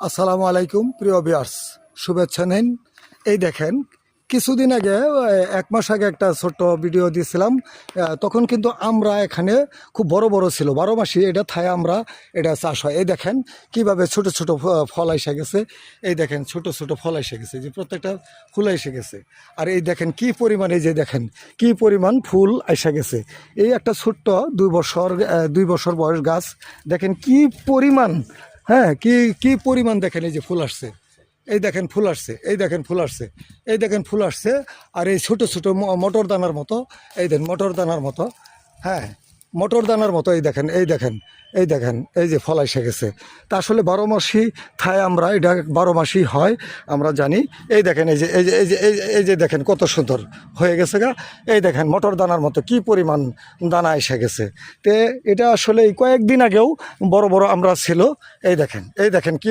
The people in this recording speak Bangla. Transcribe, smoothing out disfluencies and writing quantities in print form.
আসসালামু আলাইকুম প্রিয় ভিউয়ার্স, শুভেচ্ছা নিন। এই দেখেন, কিছুদিন আগে এক মাস আগে একটা ছোট্ট ভিডিও দিয়েছিলাম। তখন কিন্তু আমরা এখানে খুব বড় বড় ছিল, 12 মাসই এটা থায় আমরা এটা চাষ হয়। এই দেখেন কিভাবে ছোট ছোট ফল এসে গেছে। এই দেখেন ছোট ছোট ফল এসে গেছে, যে প্রত্যেকটা ফুল এসে গেছে। আর এই দেখেন কি পরিমাণ, এই যে দেখেন কি পরিমাণ ফুল এসে গেছে। এই একটা ছোট্ট 2 বছর বয়স গাছ, দেখেন কি পরিমাণ, হ্যাঁ, কি কি পরিমাণ দেখেন। এই যে ফুল আসছে, এই দেখেন ফুল আসছে, এই দেখেন ফুল আসছে, এই দেখেন ফুল আসছে। আর এই ছোট ছোট মটর দানার মতো, এই দেখেন মটর দানার মতো, হ্যাঁ, মটর দানার মতো। এই দেখেন, এই দেখেন, এই দেখেন, এই যে ফল এসে গেছে। তা আসলে 12 মাসই থায় আমরা, এটা 12 মাসই হয় আমরা জানি। এই দেখেন, এই যে এই যে এই যে এই যে দেখেন কত সুন্দর হয়ে গেছে গা। এই দেখেন মটর দানার মতো কি পরিমাণ দানা এসে গেছে। তে এটা আসলে এই কয়েকদিন আগেও বড় বড় আমরা ছিল। এই দেখেন, এই দেখেন কি